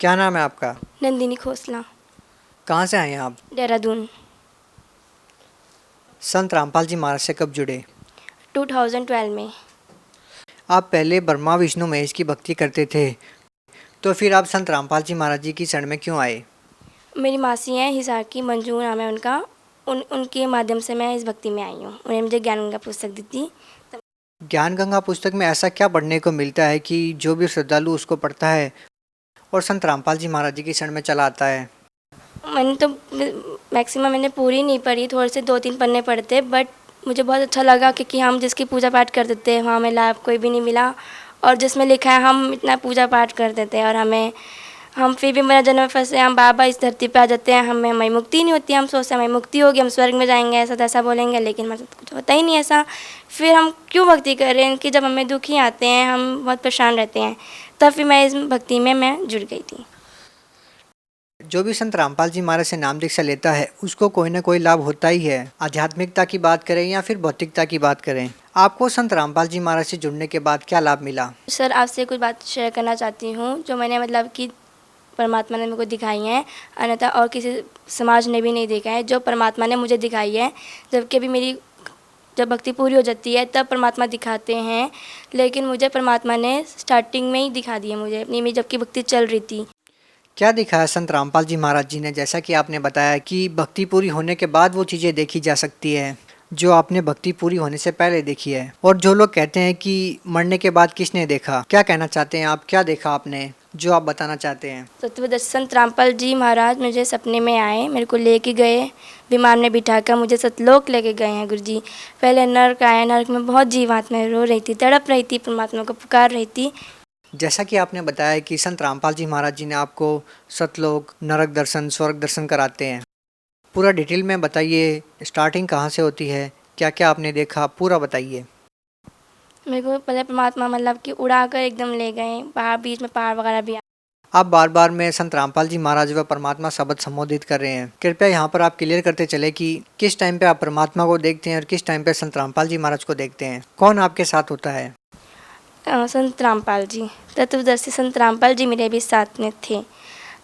क्या नाम है आपका? नंदिनी खोसला। कहाँ से आए हैं आप? देहरादून। संत रामपाल जी महाराज से कब जुड़े? 2012 में। आप पहले ब्रह्मा विष्णु महेश की भक्ति करते थे, तो फिर आप संत रामपाल जी महाराज जी की शरण में क्यों आए? मेरी मासी हैं हिसार की, मंजू नाम है उनका। उनके माध्यम से मैं इस भक्ति में आई हूँ। उन्होंने मुझे ज्ञान गंगा पुस्तक दी थी। ज्ञान गंगा पुस्तक में ऐसा क्या पढ़ने को मिलता है कि जो भी श्रद्धालु उसको पढ़ता है और संत रामपाल जी महाराज जी की शरण में चला आता है? मैंने तो मैक्सिमम मैंने पूरी नहीं पढ़ी, थोड़े से 2-3 पन्ने पढ़ते, बट मुझे बहुत अच्छा लगा क्योंकि हम जिसकी पूजा पाठ करते थे वहाँ हमें लाभ कोई भी नहीं मिला, और जिसमें लिखा है हम इतना पूजा पाठ करते थे और हम फिर भी मेरा जन्म फंसे, हम बाबा इस धरती पे आ जाते हैं, हमें मुक्ति नहीं होती। हम सोचते हैं हमें मुक्ति होगी, हम स्वर्ग में जाएंगे, ऐसा तैसा बोलेंगे, लेकिन हमारे साथ कुछ होता ही नहीं ऐसा। फिर हम क्यों भक्ति करें कि जब हमें दुखी आते हैं, हम बहुत परेशान रहते हैं। तब फिर मैं इस भक्ति में मैं जुड़ गई थी। जो भी संत रामपाल जी महाराज से नाम दीक्षा लेता है उसको कोई ना कोई लाभ होता ही है। आध्यात्मिकता की बात करें या फिर भौतिकता की बात करें, आपको संत रामपाल जी महाराज से जुड़ने के बाद क्या लाभ मिला? सर, आपसे कुछ बात शेयर करना चाहती हूँ जो मैंने मतलब कि परमात्मा ने मेरे को दिखाई है, अन्यथा और किसी समाज ने भी नहीं देखा है, जो परमात्मा ने मुझे दिखाई है। जबकि अभी मेरी जब भक्ति पूरी हो जाती है तब परमात्मा दिखाते हैं, लेकिन मुझे परमात्मा ने स्टार्टिंग में ही दिखा दिया मुझे अपनी में जबकि भक्ति चल रही थी। क्या दिखाया संत रामपाल जी महाराज जी ने? जैसा कि आपने बताया कि भक्ति पूरी होने के बाद वो चीज़ें देखी जा सकती है जो आपने भक्ति पूरी होने से पहले देखी है। और जो लोग कहते हैं कि मरने के बाद किसने देखा, क्या कहना चाहते हैं आप? क्या देखा आपने जो आप बताना चाहते हैं? सत्यवदर्शी संत रामपाल जी महाराज मुझे सपने में आए, मेरे को लेके गए, विमान में बिठाकर मुझे सतलोक लेके गए हैं गुरु जी। पहले नर्क आया, नर्क में बहुत जीवात्माएं रो रही थी, तड़प रही थी, परमात्मा को पुकार रही थी। जैसा कि आपने बताया कि संत रामपाल जी महाराज जी ने आपको सतलोक, नरक दर्शन, स्वर्ग दर्शन कराते हैं, पूरा डिटेल में बताइए। स्टार्टिंग कहाँ से होती है, क्या क्या आपने देखा, पूरा बताइए। मेरे को पहले परमात्मा मतलब कि उड़ा कर एकदम ले गए, पहाड़ बीच में पहाड़ वगैरह भी। आप बार बार में संत रामपाल जी महाराज व परमात्मा शब्द संबोधित कर रहे हैं, कृपया यहाँ पर आप क्लियर करते चले कि किस टाइम पे आप परमात्मा को देखते हैं और किस टाइम पे संत रामपाल जी महाराज को देखते हैं। कौन आपके साथ होता है? संत रामपाल जी, तत्वदर्शी संत रामपाल जी मेरे भी साथ में थे।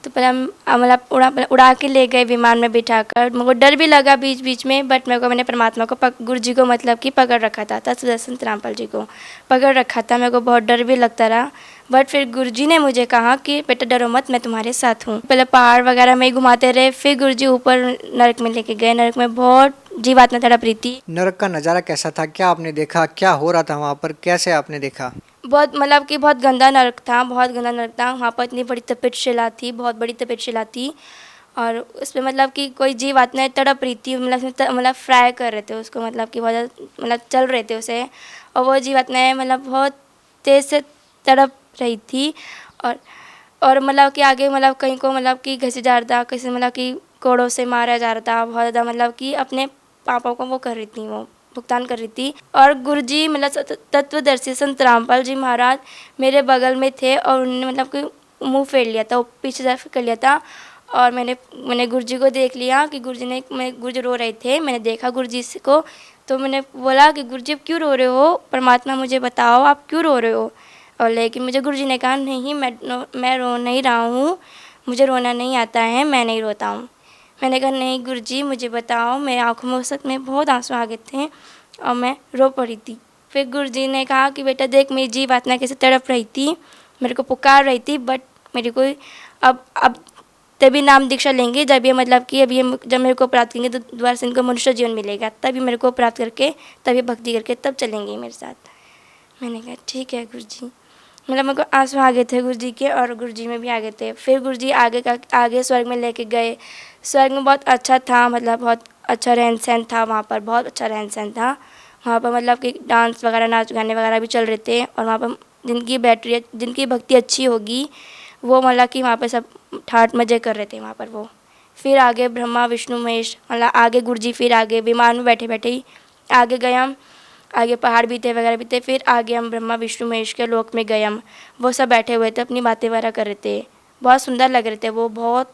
तो पहले हम मतलब उड़ा के ले गए विमान में बिठाकर। मेरे को डर भी लगा बीच बीच में, बट मैंने परमात्मा को गुरु जी को मतलब कि पकड़ रखा था, तत्वदर्शी संत रामपाल जी को पकड़ रखा था। मेरे को बहुत डर भी लगता रहा, बट फिर गुरु जी ने मुझे कहा कि बेटा डरो मत, मैं तुम्हारे साथ हूँ। पहले पहाड़ वगैरह में ही घुमाते रहे, फिर गुरु जी ऊपर नरक में लेके गए। नरक में बहुत जीवात्मा तड़प रही थी। नरक का नज़ारा कैसा था? क्या आपने देखा? क्या हो रहा था वहाँ पर? कैसे आपने देखा? बहुत मतलब कि बहुत गंदा नरक था, बहुत गंदा नरक था। वहाँ पर इतनी बड़ी तपेटशिला थी, बहुत बड़ी तपेटशिला थी, और उसमें मतलब कि कोई जीव आत्माएं तड़प रही थी, मतलब फ्राई कर रहे थे उसको, मतलब कि बहुत मतलब चल रहे थे उसे, और वो जीव आत्माएं मतलब बहुत तेज़ से तड़प रही थी। और मतलब कि आगे मतलब कहीं को मतलब कि घसे जा रहा था, किसी मतलब कि कोड़ों से मारा जा रहा था, बहुत ज़्यादा मतलब कि अपने पापों को वो कर रही थी, वो भुगतान कर रही थी। और गुरुजी मतलब तत्वदर्शी संत रामपाल जी महाराज मेरे बगल में थे, और उन्होंने मतलब कि मुंह फेर लिया था, वो पीछे तरफ कर लिया था, और मैंने गुरुजी को देख लिया कि गुरुजी रो रहे थे। मैंने देखा गुरुजी को, तो मैंने बोला कि गुरुजी आप क्यों रो रहे हो, परमात्मा मुझे बताओ आप क्यों रो रहे हो। और लेकिन मुझे गुरुजी ने कहा नहीं, मैं रो नहीं रहा हूँ, मुझे रोना नहीं आता है, मैं नहीं रोता हूँ। मैंने कहा नहीं गुरुजी मुझे बताओ। मेरे आँखों में उस वक्त में बहुत आंसू आ गए थे और मैं रो पड़ी थी। फिर गुरुजी ने कहा कि बेटा देख, मेरी जीव आत्मा कैसे तड़प रही थी, मेरे को पुकार रही थी, बट मेरी कोई अब तभी नाम दीक्षा लेंगे जब ये मतलब कि अभी जब मेरे को प्राप्त करेंगे तो दोबारा से इनको मनुष्य जीवन मिलेगा, तभी मेरे को प्राप्त करके तभी भक्ति करके तब चलेंगे मेरे साथ। मैंने कहा ठीक है गुरुजी। मतलब मेरे को आंसू आ गए थे गुरुजी के, और गुरुजी में भी आ गए थे। फिर गुरुजी आगे स्वर्ग में लेके गए। स्वर्ग में बहुत अच्छा था, मतलब बहुत अच्छा रहन सहन था वहाँ पर, बहुत अच्छा रहन सहन था वहाँ पर। मतलब कि डांस वगैरह, नाच गाने वगैरह भी चल रहे थे, और वहाँ पर जिनकी भक्ति अच्छी होगी वो मतलब कि वहाँ पर सब ठाट मजे कर रहे थे वहाँ पर वो। फिर आगे ब्रह्मा विष्णु महेश, मतलब आगे गुरुजी, फिर आगे विमान में बैठे बैठे ही आगे गए हम। आगे पहाड़ भी थे वगैरह भी थे। फिर आगे हम ब्रह्मा विष्णु महेश के लोक में गए हम। वो सब बैठे हुए थे, अपनी बातें वगैरह कर रहे थे, बहुत सुंदर लग रहे थे वो, बहुत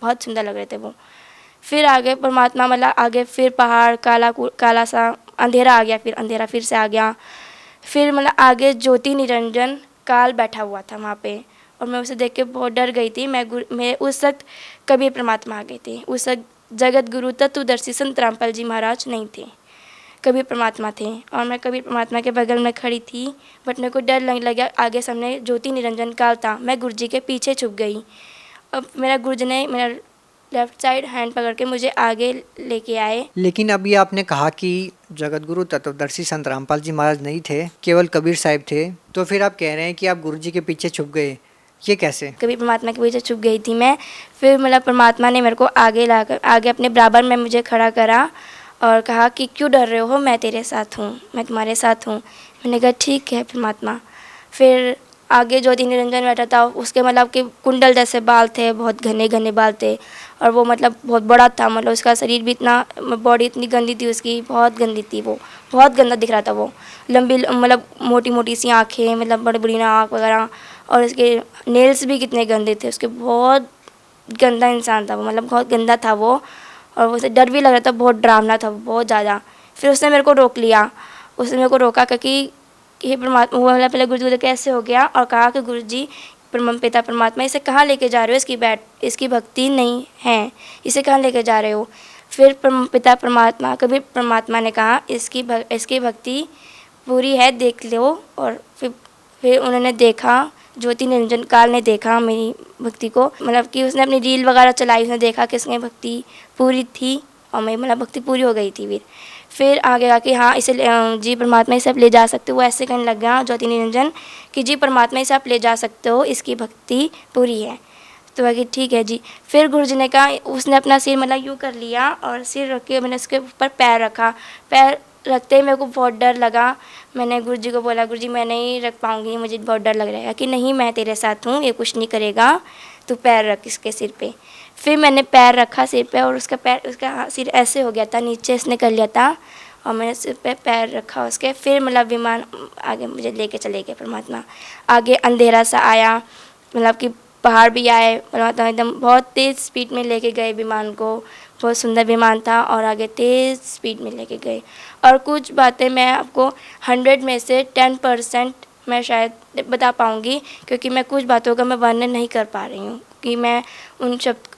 बहुत सुंदर लग रहे थे वो। फिर आगे परमात्मा मतलब आगे फिर पहाड़ काला सा अंधेरा आ गया, फिर अंधेरा फिर से आ गया। फिर मतलब आगे ज्योति निरंजन काल बैठा हुआ था वहाँ पे, और मैं उसे देख के बहुत डर गई थी। मैं उस वक्त कबीर परमात्मा आ गए थे। उस वक्त जगत गुरु तत्वदर्शी संत रामपाल जी महाराज नहीं थे, कबीर परमात्मा थे। और मैं कबीर परमात्मा के बगल में खड़ी थी, बट मेरे को डर लगने लगा। आगे सामने ज्योति निरंजन काल था, मैं गुरु जी के पीछे छुप गई। अब मेरा गुरु जी ने मेरा लेफ्ट साइड हैंड पकड़ के मुझे आगे लेके आए। लेकिन अभी आपने कहा कि जगत गुरु तत्वदर्शी संत रामपाल जी महाराज नहीं थे, केवल कबीर साहिब थे, तो फिर आप कह रहे हैं कि आप गुरु जी के पीछे छुप गए, ये कैसे? कबीर परमात्मा के पीछे छुप गई थी मैं। फिर मतलब परमात्मा ने मेरे को आगे अपने बराबर में मुझे खड़ा करा और कहा कि क्यों डर रहे हो, मैं तेरे साथ हूँ, मैं तुम्हारे साथ हूँ। मैंने कहा ठीक है परमात्मा। फिर आगे ज्योति निरंजन बैठा था, उसके मतलब कि कुंडल जैसे बाल थे, बहुत घने घने बाल थे, और वो मतलब बहुत बड़ा था। मतलब उसका शरीर भी इतना, बॉडी इतनी गंदी थी उसकी, बहुत गंदी थी वो, बहुत गंदा दिख रहा था वो। लंबी मतलब मोटी मोटी सी आँखें, मतलब बड़ी बड़ी नाक वगैरह, और उसके नेल्स भी कितने गंदे थे उसके। बहुत गंदा इंसान था वो, मतलब बहुत गंदा था वो। और उसे डर भी लग रहा था, बहुत डरावना था वो, बहुत ज़्यादा। फिर उसने मेरे को रोक लिया, उसने मेरे को रोका क्योंकि ये परमात्मा, वो मतलब पहले गुरु जी कैसे हो गया, और कहा कि गुरु जी परम पिता परमात्मा, इसे कहाँ लेके जा रहे हो, इसकी भक्ति नहीं है, इसे कहाँ लेके जा रहे हो। फिर परम पिता परमात्मा, कबीर परमात्मा ने कहा इसकी भक्ति पूरी है, देख लो। और फिर उन्होंने देखा, ज्योति निरंजन काल ने देखा मेरी भक्ति को, मतलब कि उसने अपनी रील वगैरह चलाई, उसने देखा कि इसमें भक्ति पूरी थी, और मेरी मतलब भक्ति पूरी हो गई थी। फिर आगे आके हाँ इसे जी परमात्मा इसे आप ले जा सकते हो। वो ऐसे कहने लग गया ज्योति निरंजन कि जी परमात्मा इसे आप ले जा सकते हो, इसकी भक्ति पूरी है। तो बाकी ठीक है जी। फिर गुरु जी ने कहा, उसने अपना सिर मतलब यूँ कर लिया, और सिर रख के मैंने उसके ऊपर पैर रखा। पैर रखते ही मेरे को बहुत डर लगा। मैंने गुरु जी को बोला, गुरु जी मैं नहीं रख पाऊँगी, मुझे बहुत डर लग रहा है। कि नहीं, मैं तेरे साथ हूँ, ये कुछ नहीं करेगा, तू पैर रख इसके सिर पे। फिर मैंने पैर रखा सिर पे, और उसका सिर ऐसे हो गया था, नीचे इसने कर लिया था, और मैंने सिर पे पैर रखा उसके। फिर मतलब विमान आगे मुझे लेके चले गए परमात्मा। आगे अंधेरा सा आया, मतलब कि पहाड़ भी आए, परमात्मा एकदम बहुत तेज़ स्पीड में लेके गए विमान को। बहुत सुंदर विमान था, और आगे तेज़ स्पीड में लेके गए। और कुछ बातें मैं आपको 100 में से 10% मैं शायद बता पाऊँगी, क्योंकि मैं कुछ बातों का मैं वर्णन नहीं कर पा रही हूँ, कि मैं उन शब्द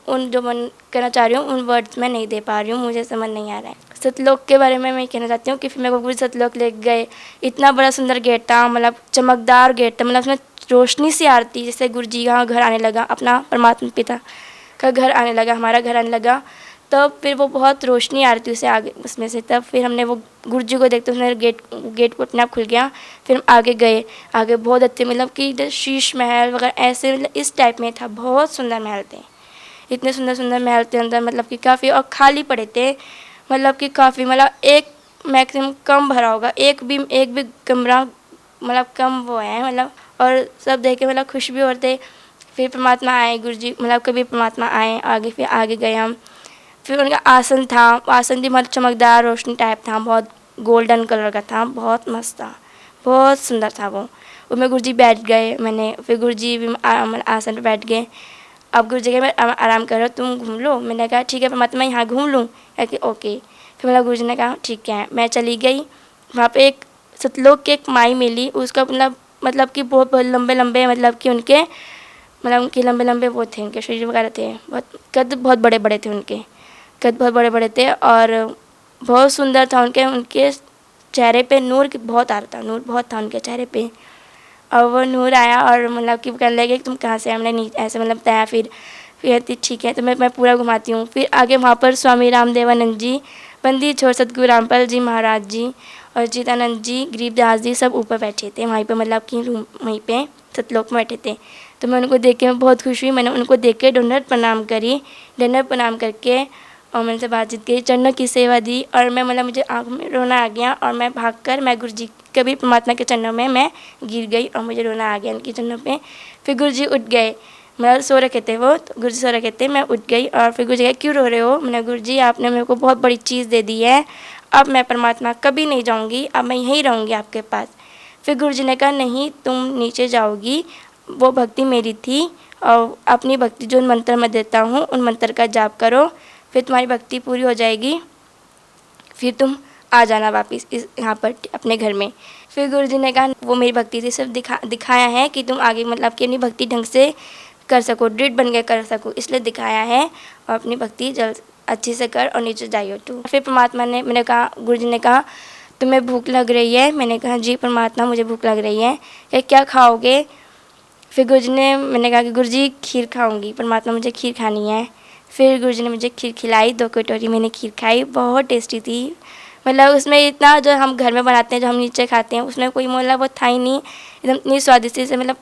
उन जो मन कहना चाह रही हूँ उन वर्ड्स में नहीं दे पा रही हूँ, मुझे समझ नहीं आ रहा है। सतलोक के बारे में मैं कहना चाहती हूँ कि फिर मेरे को गुरु सतलोक ले गए। इतना बड़ा सुंदर गेट था, मतलब चमकदार गेट था, मतलब उसमें रोशनी सी आ रही थी, जैसे गुरु जी का घर आने लगा, अपना परमात्मा पिता का घर आने लगा, हमारा घर आने लगा। तब फिर वो बहुत रोशनी आ रही थी उसे आगे उसमें से। तब फिर हमने वो गुरु जी को देखते उसने गेट को अपने आप खुल गया। फिर हम आगे गए, आगे बहुत अच्छे मतलब कि शीश महल वगैरह ऐसे, मतलब इस टाइप में था। बहुत सुंदर महल थे, इतने सुंदर सुंदर महल थे अंदर, मतलब कि काफ़ी, और खाली पड़े थे, मतलब कि काफ़ी, मतलब एक मैक्सिमम कम भरा होगा, एक भी कमरा मतलब कम वो है, मतलब। और सब देख के मतलब खुश भी होते। फिर परमात्मा आए, गुरु जी मतलब कभी परमात्मा आए आगे। फिर आगे गए हम। फिर उनका आसन था, आसन भी मतलब चमकदार रोशनी टाइप था, बहुत गोल्डन कलर का था, बहुत मस्त था, बहुत सुंदर था वो। उसमें गुरु जी बैठ गए, मैंने फिर गुरु जी भी आसन पर बैठ गए। अब गुरु जी के मैं आराम करो, तुम घूम लो। मैंने कहा ठीक है परमात्मा, यहाँ घूम लूँ? ओके। फिर मतलब गुरु जी ने कहा ठीक है। मैं चली गई, वहाँ पे एक सतलोक की एक माई मिली, उसका मतलब कि बहुत लंबे लंबे, मतलब कि उनके लंबे लंबे वो थे, उनके शरीर वगैरह थे, बहुत कद बहुत बड़े बड़े थे, उनके कद बहुत बड़े बड़े थे, और बहुत सुंदर था उनके चेहरे पे नूर बहुत आ रहा था, नूर बहुत था उनके चेहरे पे। और वो नूर आया, और मतलब कि कहने लगे कि तुम कहाँ से? हमने नहीं ऐसे मतलब बताया। फिर ठीक है, तो मैं पूरा घुमाती हूँ। फिर आगे वहाँ पर स्वामी रामदेवानंद जी, पंडित छोर सतगुरु रामपाल जी महाराज जी, और जीतानंद जी, गरीबदास जी, सब ऊपर बैठे थे वहीं पे, मतलब कि रूम वहीं पे सतलोक में बैठे थे। तो मैं उनको देख के मैं बहुत खुश हुई। मैंने उनको देख के दंडवत प्रणाम करी, दंडवत प्रणाम करके और मैंने से बातचीत की, चरणों की सेवा दी, और मैं मतलब मुझे आँख में रोना आ गया, और मैं भागकर मैं गुरु जी कबीर परमात्मा के चरणों में मैं गिर गई, और मुझे रोना आ गया उनके चरणों पे। फिर गुरु जी उठ गए, मतलब सो रखे थे वो, तो गुरु जी सो रखे थे, मैं उठ गई। और फिर गुरु जी कहे क्यों रो रहे हो? मैंने गुरु जी आपने मेरे को बहुत बड़ी चीज़ दे दी है, अब मैं परमात्मा कभी नहीं जाऊँगी, अब मैं यहीं रहूँगी आपके पास। फिर गुरु जी ने कहा नहीं, तुम नीचे जाओगी, वो भक्ति मेरी थी, और अपनी भक्ति जो मंत्र मैं देता हूँ उन मंत्र का जाप करो, फिर तुम्हारी भक्ति पूरी हो जाएगी, फिर तुम आ जाना वापस इस यहाँ पर अपने घर में। फिर गुरुजी ने कहा वो मेरी भक्ति थी, सिर्फ दिखाया है कि तुम आगे मतलब कि अपनी भक्ति ढंग से कर सको, दृढ़ बन के कर सको, इसलिए दिखाया है। और अपनी भक्ति जल्द अच्छे से कर और नीचे जाइयो तू। फिर परमात्मा ने, मैंने कहा, गुरुजी ने कहा तुम्हें भूख लग रही है? मैंने कहा जी परमात्मा मुझे भूख लग रही है। क्या खाओगे? फिर गुरुजी ने, मैंने कहा कि गुरुजी खीर खाऊंगी, परमात्मा मुझे खीर खानी है। फिर गुरुजी ने मुझे खीर खिलाई, 2 कटोरी मैंने खीर खाई, बहुत टेस्टी थी। मतलब उसमें इतना जो हम घर में बनाते हैं, जो हम नीचे खाते हैं, उसमें कोई मतलब वो था ही नहीं, एकदम इतनी स्वादिष्ट से, मतलब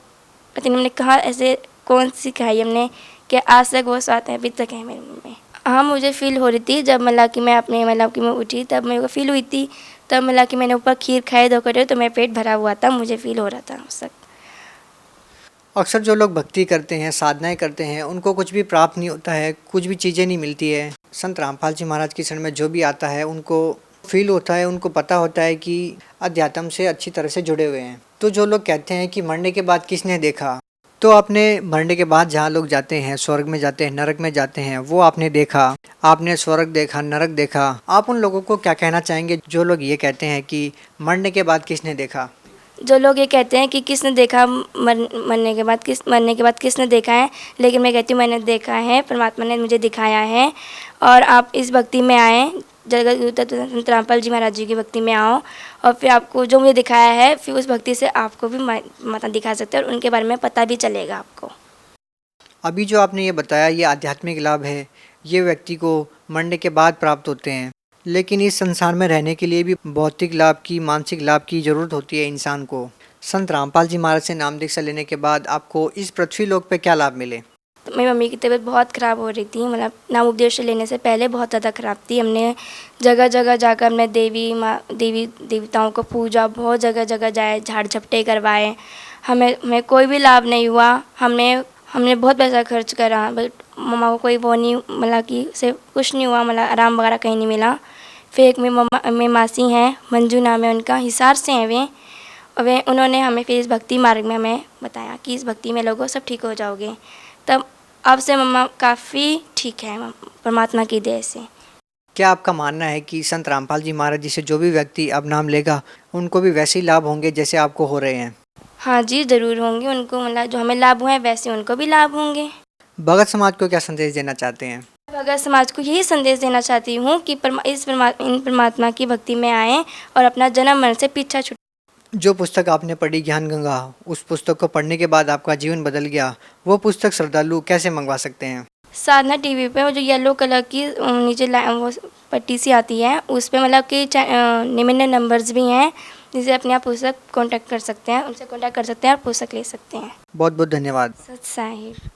पता नहीं हमने कहा ऐसे कौन सी खाई हमने कि आज तक वो स्वाद है, अभी तक है मेरे मुँह में। हाँ मुझे फ़ील हो रही थी जब मतलब कि मैं अपने मतलब कि मैं उठी, तब मेरे को फ़ील हुई थी, तब मतलब कि मैंने ऊपर खीर खाई 2 कटोरी, तो मेरा पेट भरा हुआ था, मुझे फ़ील हो रहा था उस वक्त। अक्सर जो लोग भक्ति करते हैं, साधनाएं करते हैं, उनको कुछ भी प्राप्त नहीं होता है, कुछ भी चीज़ें नहीं मिलती है। संत रामपाल जी महाराज की शरण में जो भी आता है उनको फील होता है, उनको पता होता है कि अध्यात्म से अच्छी तरह से जुड़े हुए हैं। तो जो लोग कहते हैं कि मरने के बाद किसने देखा, तो आपने मरने के बाद जहाँ लोग जाते हैं, स्वर्ग में जाते हैं, नरक में जाते हैं, वो आपने देखा, आपने स्वर्ग देखा, नरक देखा। आप उन लोगों को क्या कहना चाहेंगे जो लोग ये कहते हैं कि मरने के बाद किसने देखा? जो लोग ये कहते हैं कि किसने देखा, मरने के बाद किसने देखा है, लेकिन मैं कहती हूँ मैंने देखा है, परमात्मा ने मुझे दिखाया है। और आप इस भक्ति में आएँ, जगत गुरु संत रामपाल जी महाराज जी की भक्ति में आओ, और फिर आपको जो मुझे दिखाया है, फिर उस भक्ति से आपको भी माता दिखा सकते हैं और उनके बारे में पता भी चलेगा आपको। अभी जो आपने ये बताया, ये आध्यात्मिक लाभ है, ये व्यक्ति को मरने के बाद प्राप्त होते हैं। लेकिन इस संसार में रहने के लिए भी भौतिक लाभ की, मानसिक लाभ की ज़रूरत होती है इंसान को। संत रामपाल जी महाराज से नाम दीक्षा लेने के बाद आपको इस पृथ्वी लोक पे क्या लाभ मिले? तो मेरी मम्मी की तबीयत बहुत ख़राब हो रही थी, मतलब नाम उपदेश लेने से पहले बहुत ज़्यादा ख़राब थी। हमने जगह जगह जाकर हमने देवी देवताओं को पूजा, बहुत जगह जगह जाए, झाड़ झपटे करवाए, हमें कोई भी लाभ नहीं हुआ। हमने बहुत पैसा खर्च करा, बट मम्मा को कोई वो नहीं, मतलब कि उसे कुछ नहीं हुआ, मतलब आराम वगैरह कहीं नहीं मिला। फिर एक मेरी मासी हैं, मंजू नाम है उनका, हिसार से हैं वे, और उन्होंने हमें फिर इस भक्ति मार्ग में हमें बताया कि इस भक्ति में लोगों सब ठीक हो जाओगे। तब अब से मम्मा काफ़ी ठीक है परमात्मा की दया से। क्या आपका मानना है कि संत रामपाल जी महाराज जी से जो भी व्यक्ति अब नाम लेगा, उनको भी वैसे ही लाभ होंगे जैसे आपको हो रहे हैं? हाँ जी ज़रूर होंगे, उनको मतलब जो हमें लाभ हुए हैं वैसे उनको भी लाभ होंगे। भगत समाज को क्या संदेश देना चाहते हैं? भगत समाज को यही संदेश देना चाहती हूँ कि इन परमात्मा की भक्ति में आएँ और अपना जन्म मरण से पीछा छुट। जो पुस्तक आपने पढ़ी ज्ञान गंगा, उस पुस्तक को पढ़ने के बाद आपका जीवन बदल गया, वो पुस्तक श्रद्धालु कैसे मंगवा सकते हैं? साधना टीवी पे वो जो येलो कलर की नीचे वो पट्टी सी आती है, उस पे मतलब कि निम्न नंबर्स भी हैं, जिसे अपने आप पुस्तक कांटेक्ट कर सकते हैं, उनसे कांटेक्ट कर सकते हैं और पुस्तक ले सकते हैं। बहुत बहुत धन्यवाद। सत साहिब।